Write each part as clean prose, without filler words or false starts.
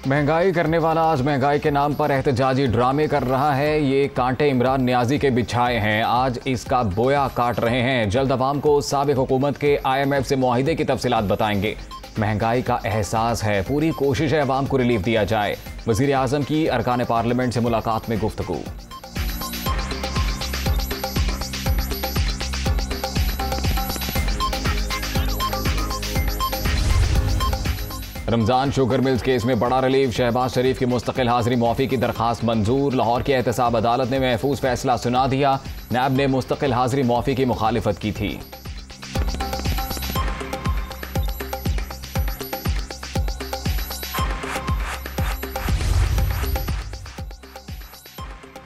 महंगाई करने वाला आज महंगाई के नाम पर एहतजाजी ड्रामे कर रहा है। ये कांटे इमरान नियाजी के बिछाए हैं, आज इसका बोया काट रहे हैं। जल्द अवाम को साबिक हुकूमत के IMF से मुआहिदे की तफसीलात बताएंगे। महंगाई का एहसास है, पूरी कोशिश है अवाम को रिलीफ दिया जाए। वजीर आजम की अरकान पार्लियामेंट से मुलाकात में गुफ्तगू। रमजान शुगर मिल्स केस में बड़ा रिलीफ, शहबाज शरीफ की मुस्तकिल हाजिरी मुआफी की दरखास्त मंजूर। लाहौर की एहतसाब अदालत ने महफूज फैसला सुना दिया। नैब ने मुस्तकिल हाजिरी मुआफी की मुखालिफत की थी।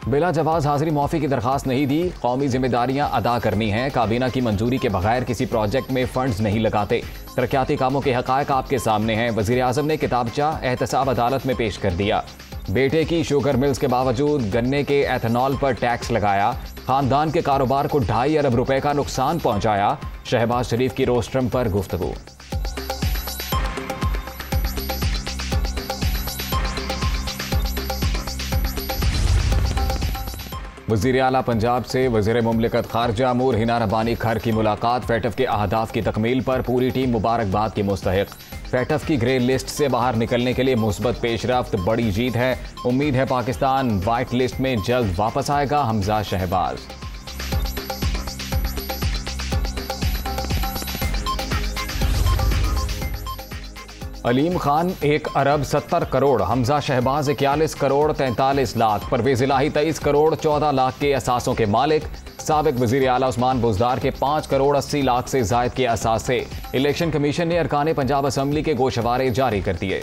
बिला जवाज हाजिरी मुआफी की दरखास्त नहीं दी, कौमी जिम्मेदारियां अदा करनी हैं। काबीना की मंजूरी के बगैर किसी प्रोजेक्ट में फंड्स नहीं लगाते। तरक्याती कामों के हकायक आपके सामने हैं। वजीर आजम ने किताबचा एहतसाब अदालत में पेश कर दिया। बेटे की शुगर मिल्स के बावजूद गन्ने के एथेनॉल पर टैक्स लगाया। खानदान के कारोबार को 2.5 अरब रुपए का नुकसान पहुंचाया। शहबाज शरीफ की रोस्ट्रम पर गुफ्तगू। वज़ीर आला पंजाब से वज़ीर मुमलिकत खारजा अमूर हिना रब्बानी खर की मुलाकात। फैटफ के अहदाफ की तकमील पर पूरी टीम मुबारकबाद की मुस्तहिक। फैटफ की ग्रे लिस्ट से बाहर निकलने के लिए मुस्बत पेशरफ्त बड़ी जीत है। उम्मीद है पाकिस्तान वाइट लिस्ट में जल्द वापस आएगा। हमजा शहबाज। अलीम खान 1 अरब 70 करोड़, हमजा शहबाज 41 करोड़ 43 लाख, परवेज इलाही 23 करोड़ 14 लाख के असासों के मालिक। साबिक वजीर आला उस्मान बुज़दार के 5 करोड़ 80 लाख से जायद के असासे। इलेक्शन कमीशन ने अरकान पंजाब असम्बली के गोशवारे जारी कर दिए।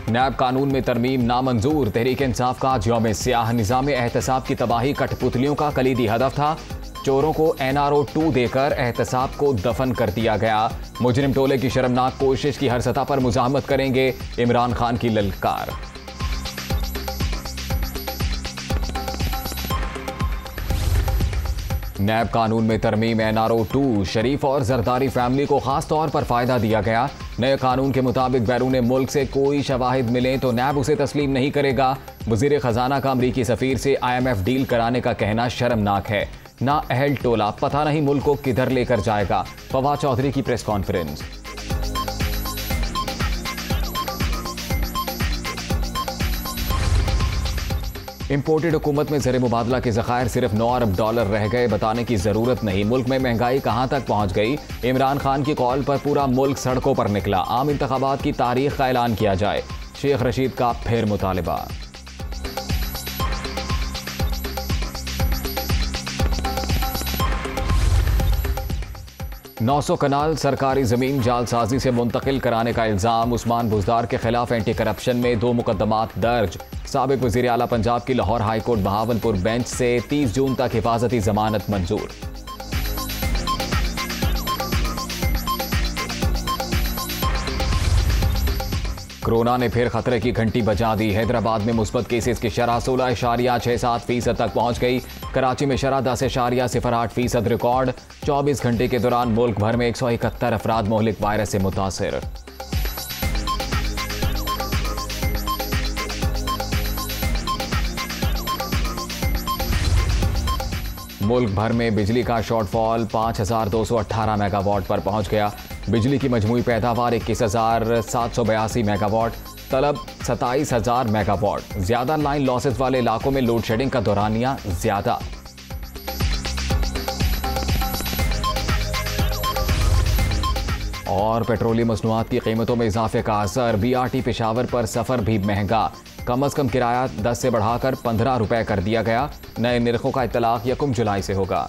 नैब कानून में तरमीम नामंजूर, तहरीक इंसाफ का आज यौम सियाह। निज़ाम एहतसाब की तबाही कठपुतलियों का कलीदी हदफ था। चोरों को NRO 2 देकर एहतसाब को दफन कर दिया गया। मुजरिम टोले की शर्मनाक कोशिश की हर सतह पर मुजाहमत करेंगे, इमरान खान की ललकार। नैब कानून में तरमीम NRO 2, शरीफ और जरदारी फैमिली को खास तौर पर फायदा दिया गया। नए कानून के मुताबिक बैरून मुल्क से कोई शवाहिद मिले तो नैब उसे तस्लीम नहीं करेगा। वजीर खजाना का अमरीकी सफीर से IMF डील कराने का कहना शर्मनाक है। ना अहल टोला, पता नहीं मुल्क को किधर लेकर जाएगा। फवाद चौधरी की प्रेस कॉन्फ्रेंस। इंपोर्टेड हुकूमत में ज़र मुबादला के ज़खायर सिर्फ 9 अरब डॉलर रह गए, बताने की ज़रूरत नहीं। मुल्क में महंगाई कहां तक पहुंच गई। इमरान खान की कॉल पर पूरा मुल्क सड़कों पर निकला। आम इंतखाबात की तारीख का ऐलान किया जाए। शेख रशीद का फिर मुतालिबा। 900 कनाल सरकारी जमीन जालसाजी से मुंतकिल कराने का इल्जाम। उस्मान बुज़दार के खिलाफ एंटी करप्शन में 2 मुकदमात दर्ज। साबिक वज़ीर आला पंजाब की Lahore high court Bahawalpur bench से 30 जून तक हिफाजती जमानत मंजूर। कोरोना ने फिर खतरे की घंटी बजा दी। हैदराबाद में मुस्बत केसेस की शरह 16.67% तक पहुंच गई। कराची में शरह 10.08% रिकॉर्ड। 24 घंटे के दौरान मुल्क भर में 171 अफराद मोहलिक वायरस से मुतासिर। मुल्क भर में बिजली का शॉर्टफॉल 5218 मेगावाट पर पहुंच गया। बिजली की मजमूई पैदावार 21,782 मेगावाट, तलब 27,000 मेगावाट। ज्यादा लाइन लॉसेस वाले इलाकों में लोड शेडिंग का दौरानिया ज्यादा। और पेट्रोलियम मसनूआत की कीमतों में इजाफे का असर। BRT पेशावर पर सफर भी महंगा। कम अज कम किराया 10 से बढ़ाकर 15 रुपए कर दिया गया। नए निर्खों का इत्तलाक 1 जुलाई से होगा।